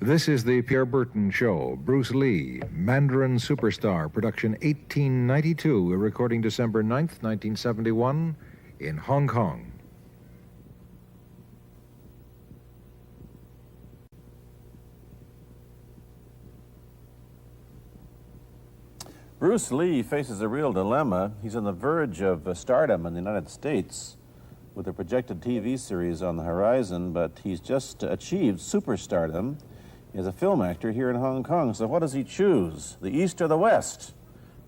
This is the Pierre Berton Show. Bruce Lee, Mandarin Superstar, production 1892, a recording December 9th, 1971, in Hong Kong. Bruce Lee faces a real dilemma. He's on the verge of stardom in the United States with a projected TV series on the horizon, but he's just achieved superstardom as a film actor here in Hong Kong. So what does he choose, the East or the West?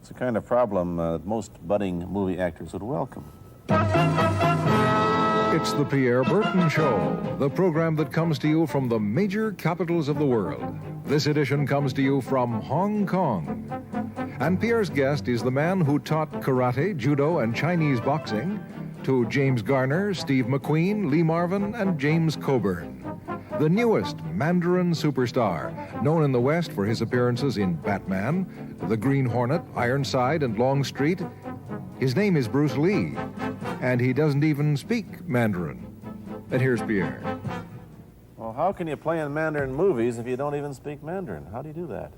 It's a kind of problem that most budding movie actors would welcome. It's the Pierre Berton Show, the program that comes to you from the major capitals of the world. This edition comes to you from Hong Kong. And Pierre's guest is the man who taught karate, judo, and Chinese boxing to James Garner, Steve McQueen, Lee Marvin, and James Coburn. The newest Mandarin superstar, known in the West for his appearances in Batman, The Green Hornet, Ironside, and Longstreet. His name is Bruce Lee, and he doesn't even speak Mandarin. And here's Pierre. Well, how can you play in Mandarin movies if you don't even speak Mandarin? How do you do that?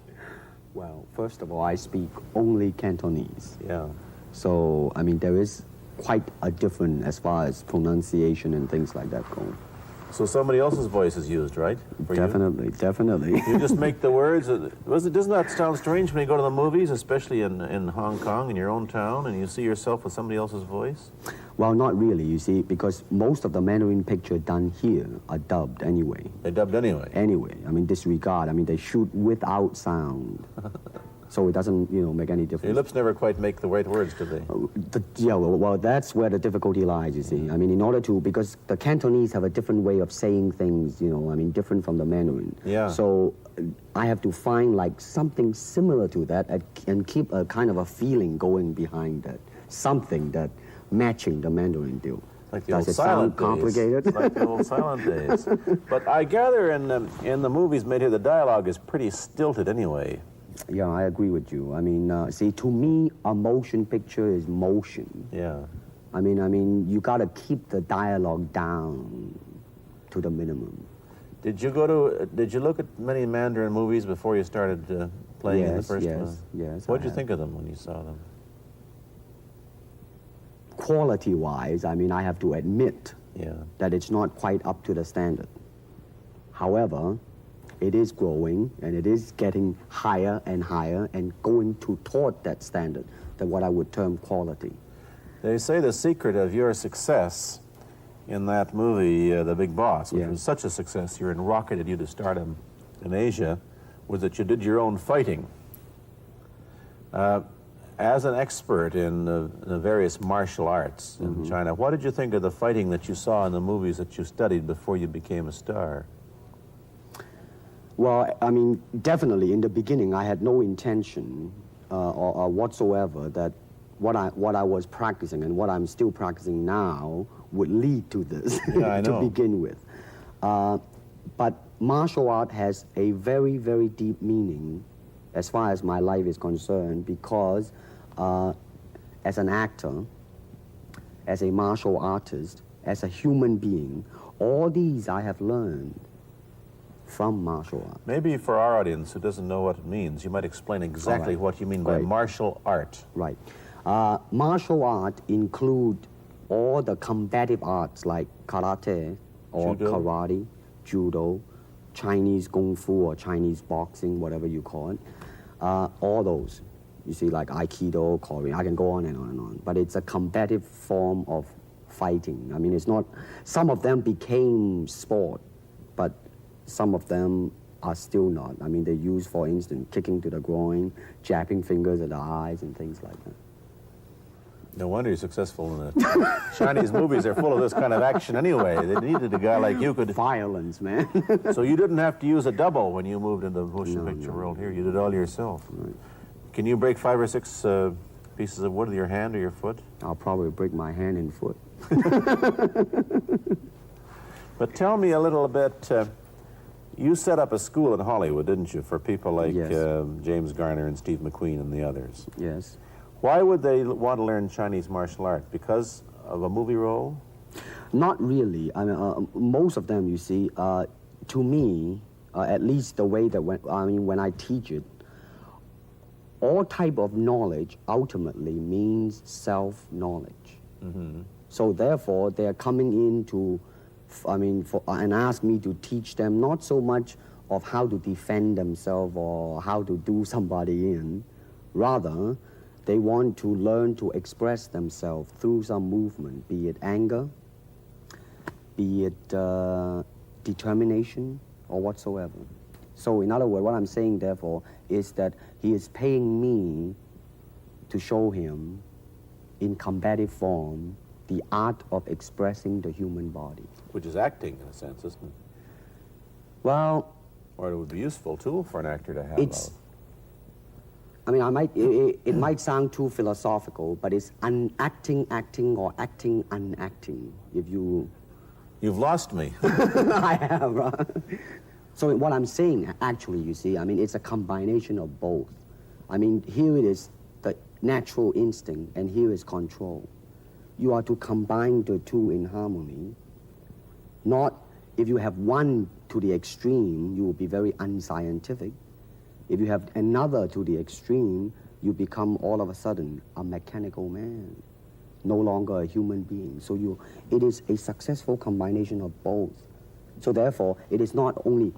Well, first of all, I speak only Cantonese. Yeah. So, I mean, there is quite a difference as far as pronunciation and things like that go. So somebody else's voice is used, right? For Definitely, definitely. You just make the words. Doesn't that sound strange when you go to the movies, especially in Hong Kong, in your own town, and you see yourself with somebody else's voice? Well, not really, you see, because most of the Mandarin pictures done here are dubbed anyway. They dubbed anyway? Anyway, I mean, disregard. I mean, they shoot without sound. So it doesn't, make any difference. Your lips never quite make the right words, do they? Well, that's where the difficulty lies, you see. I mean, in order to, because the Cantonese have a different way of saying things, different from the Mandarin. Yeah. So I have to find, like, something similar to that and keep a kind of a feeling going behind that. Something that matching the Mandarin deal. Like the old silent days. Complicated? Like the old silent days. But I gather in the movies made here, the dialogue is pretty stilted anyway. Yeah, I agree with you. I mean, see, to me, a motion picture is motion. Yeah. I mean, you got to keep the dialogue down to the minimum. Did you look at many Mandarin movies before you started playing in the first one? Yes. What did you think of them when you saw them? Quality-wise, I mean, I have to admit that it's not quite up to the standard. However, it is growing, and it is getting higher and higher and going toward that standard, that what I would term quality. They say the secret of your success in that movie, The Big Boss, which was such a success, you rocketed you to stardom in Asia, was that you did your own fighting. As an expert in the various martial arts in China, what did you think of the fighting that you saw in the movies that you studied before you became a star? Well, I mean, definitely in the beginning, I had no intention or whatsoever that what I was practicing and what I'm still practicing now would lead to this to begin with. But martial art has a very, very deep meaning as far as my life is concerned, because as an actor, as a martial artist, as a human being, all these I have learned from martial art. Maybe for our audience who doesn't know what it means, you might explain exactly what you mean by martial art. Right. Martial art include all the combative arts like karate or karate, judo, Chinese kung fu or Chinese boxing, whatever you call it. All those. You see, like Aikido, Korean, I can go on and on and on. But it's a combative form of fighting. I mean, it's not, some of them became sport, but some of them are still not. I mean, they use, for instance, kicking to the groin, jabbing fingers at the eyes, and things like that. No wonder you're successful in the Chinese movies. They're full of this kind of action anyway. They needed a guy like you could... Violence, man. So you didn't have to use a double when you moved into the motion picture world here. You did it all yourself. Right. Can you break 5 or 6 pieces of wood with your hand or your foot? I'll probably break my hand and foot. But tell me a little bit... you set up a school in Hollywood, didn't you, for people like James Garner and Steve McQueen and the others? Yes. Why would they want to learn Chinese martial art? Because of a movie role? Not really. I mean, most of them, you see, to me, at least the way that when I teach it, all type of knowledge ultimately means self-knowledge. So therefore, they are coming in to, and ask me to teach them not so much of how to defend themselves or how to do somebody in. Rather, they want to learn to express themselves through some movement, be it anger, be it determination, or whatsoever. So in other words, what I'm saying, therefore, is that he is paying me to show him in combative form the art of expressing the human body. Which is acting, in a sense, isn't it? Well... Or it would be a useful tool for an actor to have. It's... it might sound too philosophical, but it's acting, or acting, unacting, if you... You've lost me. I have, right? So what I'm saying, actually, you see, it's a combination of both. Here it is the natural instinct, and here is control. You are to combine the two in harmony. Not, if you have one to the extreme, you will be very unscientific. If you have another to the extreme, you become all of a sudden a mechanical man, no longer a human being. So it is a successful combination of both. So therefore, it is not only,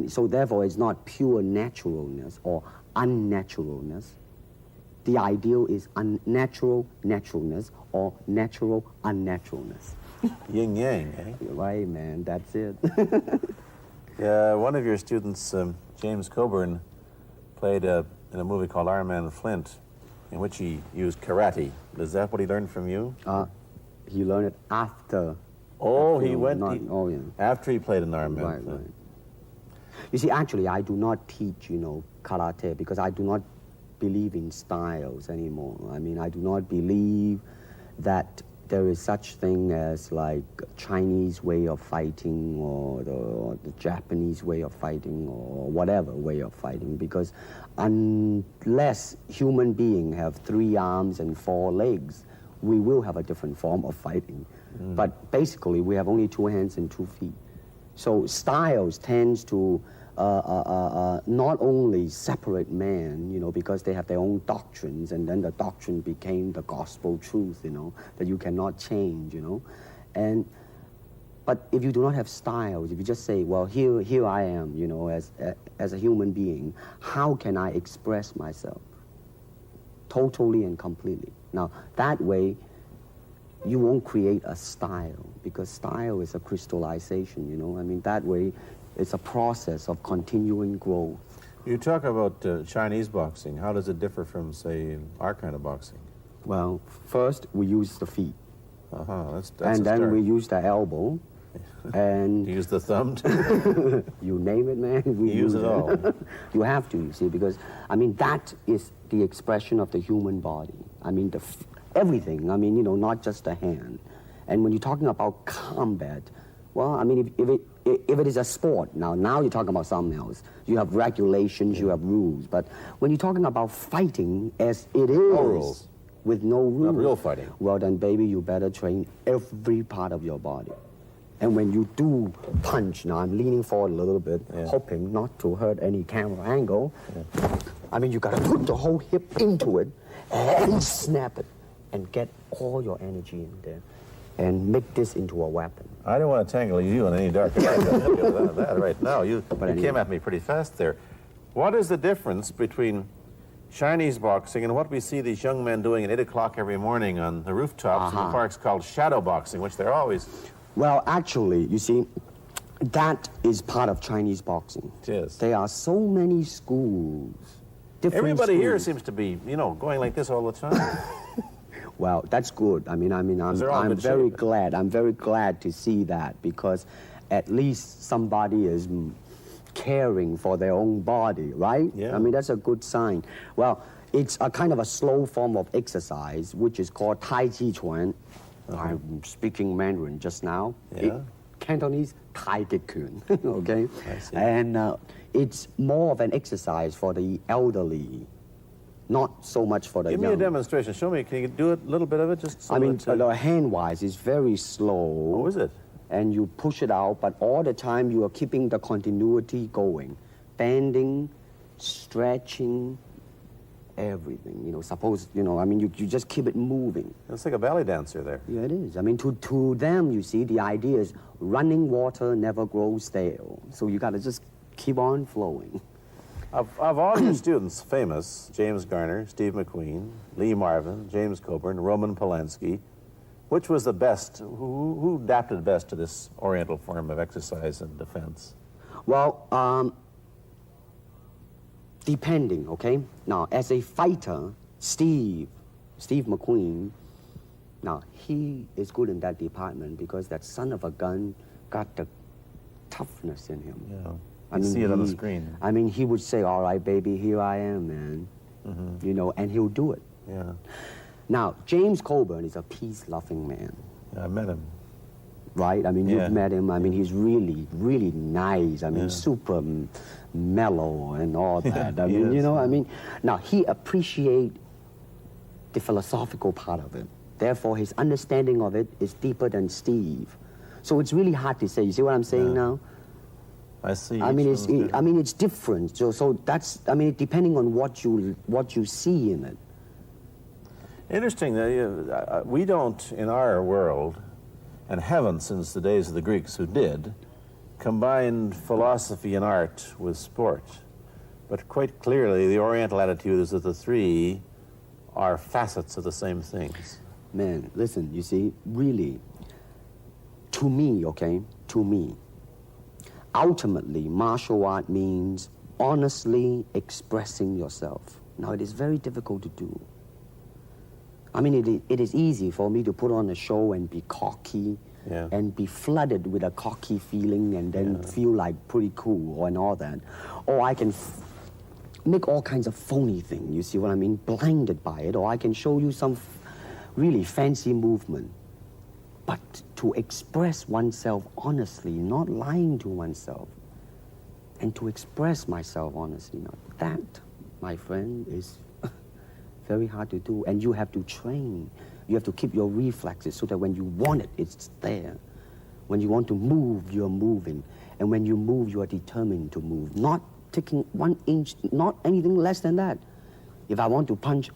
so therefore it's not pure naturalness or unnaturalness. The ideal is unnatural naturalness or natural unnaturalness. Yin yang, eh? Right, man, that's it. One of your students, James Coburn, played in a movie called Iron Man Flint, in which he used karate. Is that what he learned from you? He learned it after. Oh, he went... yeah. After he played in Iron Man Right, Flint. right. You see, actually, I do not teach, karate, because I do not believe in styles anymore. I do not believe that there is such thing as like Chinese way of fighting or the Japanese way of fighting or whatever way of fighting, because unless human beings have 3 arms and 4 legs, we will have a different form of fighting. But basically, we have only 2 hands and 2 feet. So styles tends to not only separate man, because they have their own doctrines, and then the doctrine became the gospel truth, that you cannot change, But if you do not have styles, if you just say, well, here I am, as a human being, how can I express myself totally and completely? Now, that way, you won't create a style, because style is a crystallization, that way, it's a process of continuing growth. You talk about Chinese boxing. How does it differ from, say, our kind of boxing? Well, first, we use the feet. That's and then start. We use the elbow. And you use the thumb, too? You name it, man. We use it all. You have to, you see, because, that is the expression of the human body. Everything, not just the hand. And when you're talking about combat, well, if it is a sport, now you're talking about something else. You have regulations, you have rules. But when you're talking about fighting as it is, no rules. With no rules. Not real fighting. Well, then, baby, you better train every part of your body. And when you do punch, now I'm leaning forward a little bit, hoping not to hurt any camera angle. You got to put the whole hip into it and snap it and get all your energy in there and make this into a weapon. I don't want to tangle you in any dark that right now. You came at me pretty fast there. What is the difference between Chinese boxing and what we see these young men doing at 8 o'clock every morning on the rooftops in the parks called shadow boxing, which they're always... Well, actually, you see, that is part of Chinese boxing. It is. There are so many schools, different Everybody schools. here seems to be, going like this all the time. Well, that's good. I'm very glad. I'm very glad to see that, because at least somebody is caring for their own body, right? Yeah. That's a good sign. Well, it's a kind of a slow form of exercise, which is called Tai Chi Chuan. I'm speaking Mandarin just now. Yeah. Cantonese, Tai Chi Kun, okay? I see. And it's more of an exercise for the elderly, not so much for the young. Give me a demonstration. Show me. Can you do a little bit of it? Just so the hand-wise is very slow. Oh, is it? and you push it out, but all the time you are keeping the continuity going. Bending, stretching, everything. You know, suppose, you know, I mean, you just keep it moving. It's like a ballet dancer there. Yeah, it is. I mean, to them, you see, the idea is running water never grows stale. So you got to just keep on flowing. Of all your students, famous, James Garner, Steve McQueen, Lee Marvin, James Coburn, Roman Polanski, which was the best, who adapted best to this Oriental form of exercise and defense? Well, depending, okay? Now, as a fighter, Steve McQueen, now, he is good in that department because that son of a gun got the toughness in him. Yeah. I mean, see it on the screen. I mean, he would say, all right, baby, here I am, man. You know, and he'll do it. Yeah. Now, James Coburn is a peace-loving man. I met him. Right? I mean, Yeah. you've met him. I mean, he's really, really nice. I mean, Yeah. super mellow and all that. I He mean, you is, know, yeah. I mean, now, he appreciates the philosophical part of it. Therefore, his understanding of it is deeper than Steve. So it's really hard to say. You see what I'm saying now? I see. I each mean, one's good. it's different. So that's, I mean, depending on what you see in it. Interesting that we don't, in our world, and haven't since the days of the Greeks who did, combine philosophy and art with sport. But quite clearly, the Oriental attitude is that the three are facets of the same things. Man, listen, you see, really, to me, okay, to me, ultimately, martial art means honestly expressing yourself. Now, it is very difficult to do. I mean, it is easy for me to put on a show and be cocky and be flooded with a cocky feeling and then feel like pretty cool and all that. Or I can make all kinds of phony things, you see what I mean, blinded by it. Or I can show you some really fancy movement. But to express oneself honestly, not lying to oneself, and to express myself honestly, now that, my friend, is very hard to do, and you have to train. You have to keep your reflexes so that when you want it, it's there. When you want to move, you're moving. And when you move, you are determined to move. Not taking 1 inch, not anything less than that. If I want to punch,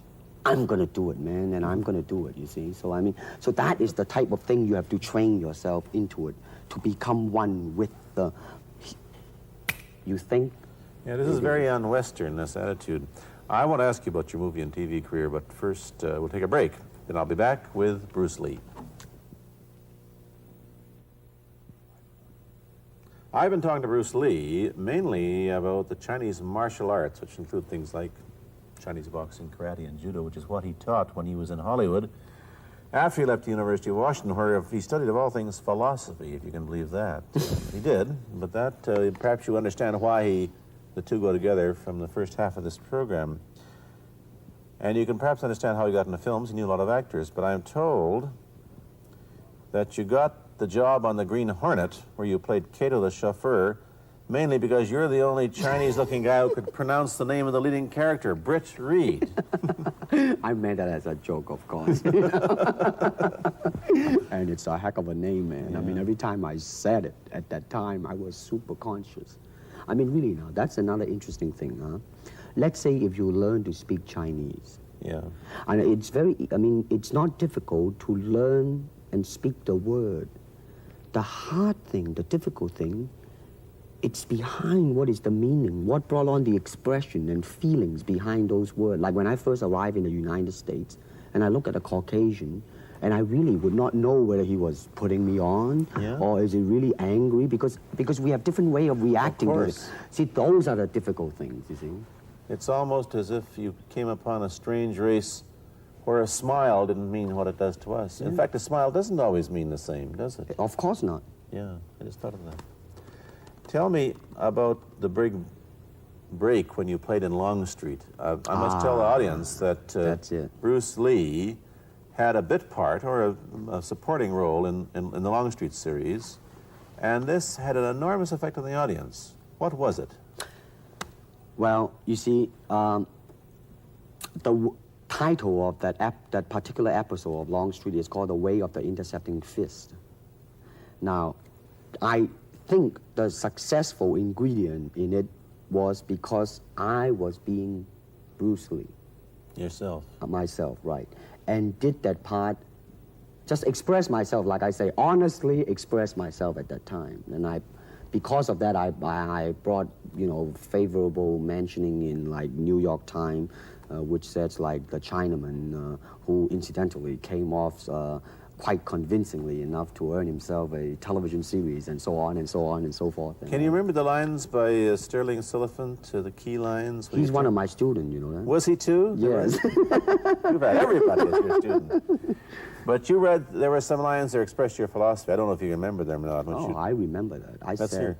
I'm gonna do it, man, and I'm gonna do it, you see? So, I mean, so that is the type of thing you have to train yourself into it, to become one with the, you think? Yeah, this is very un-Western, this attitude. I want to ask you about your movie and TV career, but first we'll take a break. Then I'll be back with Bruce Lee. I've been talking to Bruce Lee mainly about the Chinese martial arts, which include things like Chinese boxing, karate, and judo, which is what he taught when he was in Hollywood. After he left the University of Washington, where he studied, of all things, philosophy, if you can believe that. He did, but that, perhaps you understand why the two go together from the first half of this program. And you can perhaps understand how he got into films. He knew a lot of actors, but I'm told that you got the job on the Green Hornet, where you played Kato the chauffeur, mainly because you're the only Chinese-looking guy who could pronounce the name of the leading character, Britt Reed. I meant that as a joke, of course. And it's a heck of a name, man. I mean, every time I said it at that time, I was super conscious. I mean, really now, that's another interesting thing, huh? Let's say if you learn to speak Chinese. Yeah. And it's very, I mean, it's not difficult to learn and speak the word. The hard thing, the difficult thing, it's behind what is the meaning, what brought on the expression and feelings behind those words. Like when I first arrived in the United States, and I look at a Caucasian, and I really would not know whether he was putting me on or is he really angry, because we have different way of reacting to it. See, those are the difficult things, you see. It's almost as if you came upon a strange race where a smile didn't mean what it does to us. In fact, a smile doesn't always mean the same, does it? Of course not. Yeah, I just thought of that. Tell me about the big break when you played in Longstreet. I must tell the audience that that's it. Bruce Lee had a bit part or a supporting role in the Longstreet series, and this had an enormous effect on the audience. What was it? Well, you see, the title of that particular episode of Longstreet is called The Way of the Intercepting Fist. Now, I think the successful ingredient in it was because I was being Bruce Lee. Yourself. Myself, right. And did that part, just express myself, like I say, honestly express myself at that time. And because of that, I brought, favorable mentioning in like New York Times, which says like the Chinaman, who incidentally came off quite convincingly enough to earn himself a television series, and so on and so on and so forth. Can you remember the lines by Sterling Siliphant, the key lines? He's one of my students, you know that? Was he too? Yes. You've had everybody as your student. But you read, there were some lines that expressed your philosophy. I don't know if you remember them or not. I remember that. I Let's said, hear.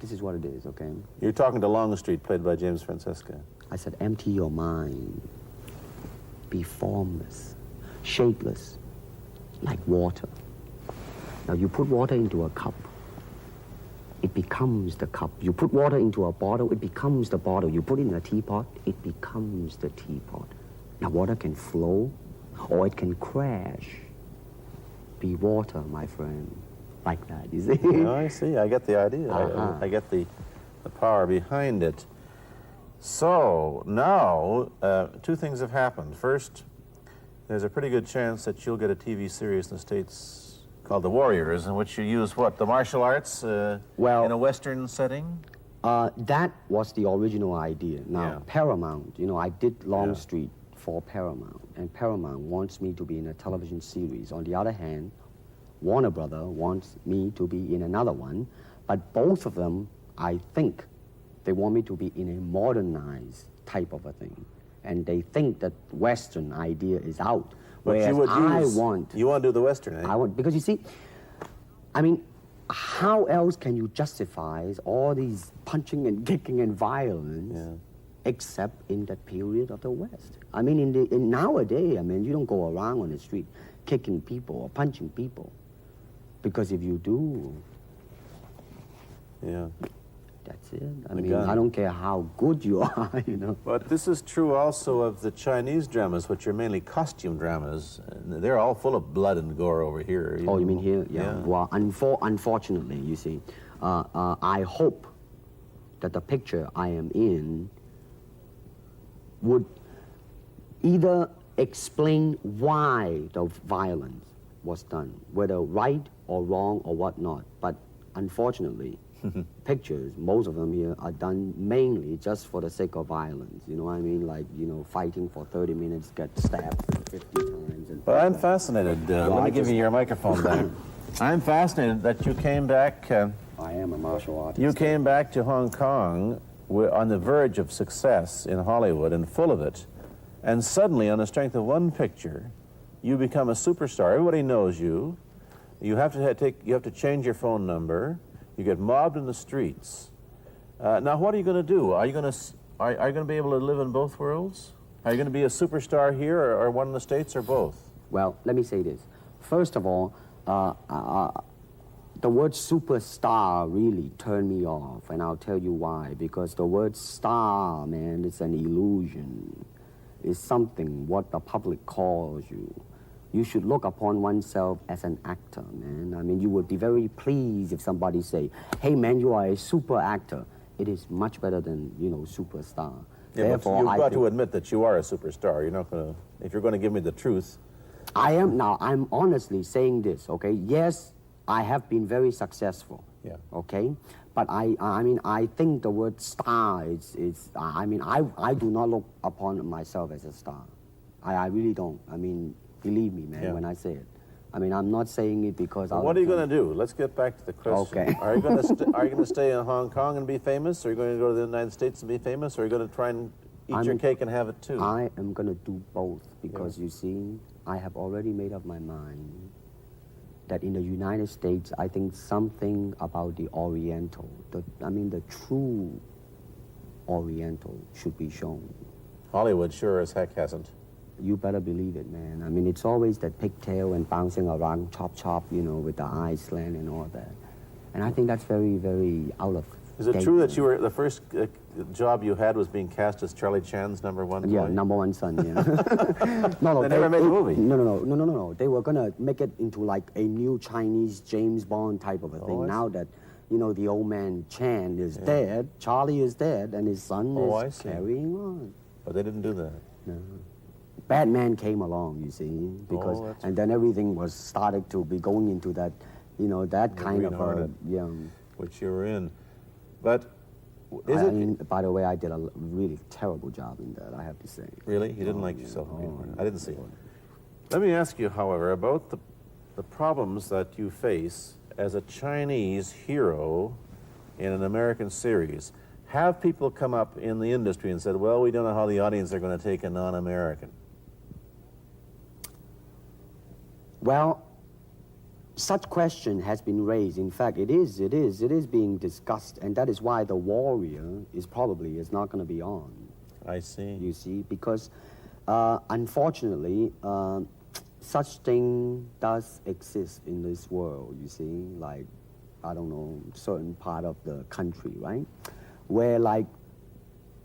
this is what it is, okay? You're talking to Longstreet, played by James Francesca. I said, empty your mind. Be formless, shapeless, like water. Now you put water into a cup, it becomes the cup. You put water into a bottle, it becomes the bottle. You put it in a teapot, it becomes the teapot. Now water can flow or it can crash. Be water, my friend. Like that, you see? Oh, I see. I get the idea. I get the power behind it. So now, two things have happened. First, there's a pretty good chance that you'll get a TV series in the States called The Warriors, in which you use what, the martial arts in a Western setting? That was the original idea. Now, Paramount, I did Longstreet for Paramount, and Paramount wants me to be in a television series. On the other hand, Warner Brother wants me to be in another one, but both of them, I think, they want me to be in a modernized type of a thing. And they think that Western idea is out. But whereas you would you want to do the Western, eh? I want, because you see, I mean, how else can you justify all these punching and kicking and violence except in that period of the West? I mean, in nowadays, I mean, you don't go around on the street kicking people or punching people. Because if you do, that's it. I mean, I don't care how good you are, But this is true also of the Chinese dramas, which are mainly costume dramas. They're all full of blood and gore over here. You mean here? Yeah. Well, unfortunately, you see, I hope that the picture I am in would either explain why the violence was done, whether right or wrong or whatnot. But unfortunately, pictures, most of them here, are done mainly just for the sake of violence. You know what I mean? Like, fighting for 30 minutes, get stabbed 50 times. Well, I'm fascinated. Let me give you your microphone back. I'm fascinated that you came back. I am a martial artist. You came back to Hong Kong on the verge of success in Hollywood and full of it. And suddenly, on the strength of one picture, you become a superstar. Everybody knows you. You have to change your phone number. You get mobbed in the streets. Now, what are you going to do? Are you going to be able to live in both worlds? Are you going to be a superstar here, or one in the States, or both? Well, let me say this. First of all, the word superstar really turned me off, and I'll tell you why. Because the word star, man, it's an illusion. It's something what the public calls you. You should look upon oneself as an actor, man. I mean, you would be very pleased if somebody say, hey, man, you are a super actor. It is much better than, superstar. Yeah, therefore, you've got to admit that you are a superstar. You're not going to, if you're going to give me the truth. I'm honestly saying this, okay? Yes, I have been very successful, okay? But I think the word star I do not look upon myself as a star. I really don't. I mean, believe me, man, when I say it. I mean, I'm not saying it because I... What are you going to do? Let's get back to the question. Okay. Are you going to stay in Hong Kong and be famous? Or are you going to go to the United States and be famous? Or are you going to try and eat your cake and have it too? I am going to do both because, you see, I have already made up my mind that in the United States, I think something about the Oriental, the true Oriental should be shown. Hollywood sure as heck hasn't. You better believe it, man. I mean, it's always that pigtail and bouncing around, chop, with the eyes slant and all that. And I think that's very, very out of Is it true that you were the first job you had was being cast as Charlie Chan's number one boy? Yeah, number one son, yeah. No, They never made the movie. No. They were going to make it into like a new Chinese James Bond type of a thing. Now that, you know, the old man Chan is dead, Charlie is dead, and his son is carrying on. But they didn't do that. No. Batman came along, you see, because, and then everything was started to be going into that, you know, that kind of, which you were in. But by the way, I did a really terrible job in that, I have to say. Really? You didn't like yourself? I didn't see it. Let me ask you, however, about the problems that you face as a Chinese hero in an American series. Have people come up in the industry and said, well, we don't know how the audience are going to take a non-American? Well, such question has been raised. In fact, it is being discussed, and that is why The Warrior is not going to be on. I see. You see, because unfortunately, such thing does exist in this world, you see, like, I don't know, certain part of the country, right? Where, like,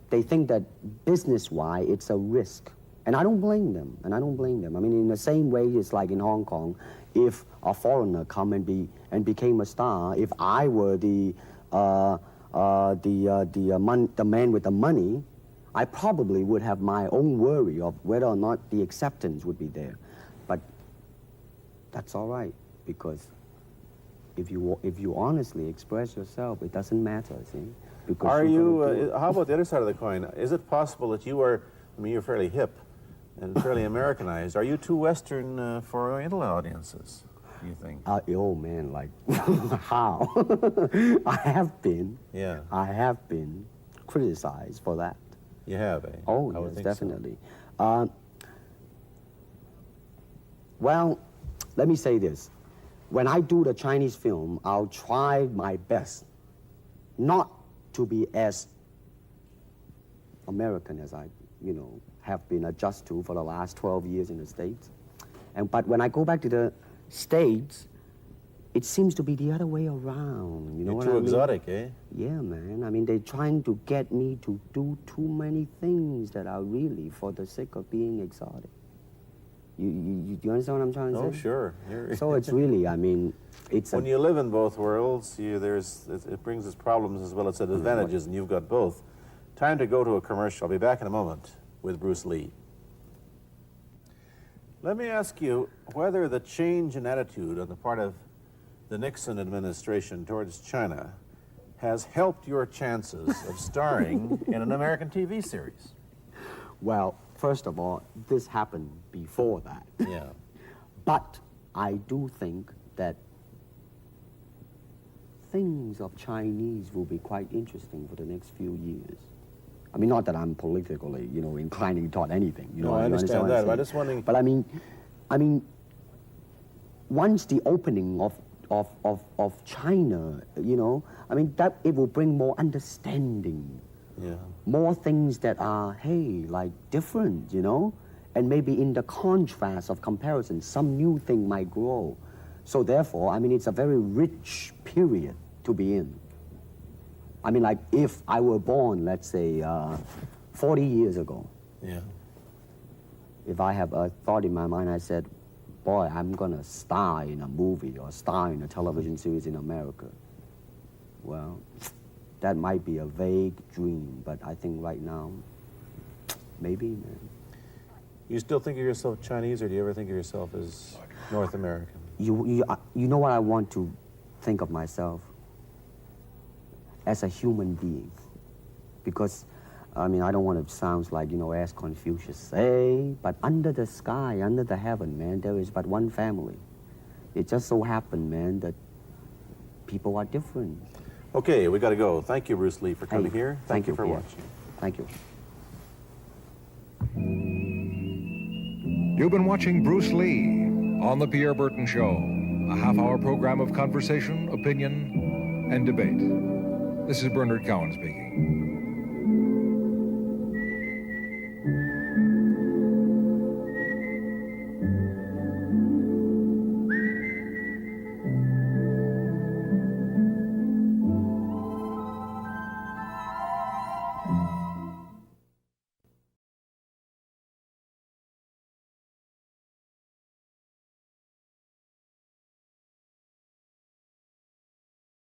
they think that business-wise, it's a risk. And I don't blame them, I mean, in the same way, it's like in Hong Kong, if a foreigner come and became a star, if I were the man with the money, I probably would have my own worry of whether or not the acceptance would be there. But that's all right, because if you honestly express yourself, it doesn't matter, see? Because are you, how about the other side of the coin? Is it possible that you are, I mean, you're fairly hip and fairly Americanized. Are you too Western for Oriental audiences, do you think? Oh, man, like, how? I have been criticized for that. You have, eh? Oh, yes, definitely. So. Well, let me say this. When I do the Chinese film, I'll try my best not to be as American as I, you know, have been adjusted to for the last 12 years in the States. But when I go back to the States, it seems to be the other way around. You know what I mean? You're too exotic, eh? Yeah, man. I mean, they're trying to get me to do too many things that are really for the sake of being exotic. You understand what I'm trying to say? Oh, sure. So it's really, I mean, it's when you live in both worlds, it brings its problems as well as its advantages, and you've got both. Time to go to a commercial. I'll be back in a moment with Bruce Lee. Let me ask you whether the change in attitude on the part of the Nixon administration towards China has helped your chances of starring in an American TV series. Well, first of all, this happened before that. Yeah. But I do think that things of Chinese will be quite interesting for the next few years. I mean, not that I'm politically, you know, inclining toward anything. You know, I understand that. But I just wondering. But I mean, once the opening of China, you know, I mean, that it will bring more understanding. Yeah. More things that are, hey, like different, you know? And maybe in the contrast of comparison, some new thing might grow. So therefore, I mean, it's a very rich period to be in. I mean, like, if I were born, let's say, 40 years ago. Yeah. If I have a thought in my mind, I said, boy, I'm gonna star in a movie or star in a television series in America. Well, that might be a vague dream, but I think right now, maybe, man. You still think of yourself Chinese, or do you ever think of yourself as North American? You know what I want to think of myself? As a human being. Because, I mean, I don't want to sound like, you know, as Confucius say, but under the sky, under the heaven, man, there is but one family. It just so happened, man, that people are different. Okay, we got to go. Thank you, Bruce Lee, for coming here. Thank you for watching. Thank you. You've been watching Bruce Lee on The Pierre Burton Show, a half-hour program of conversation, opinion, and debate. This is Bernard Cowan speaking.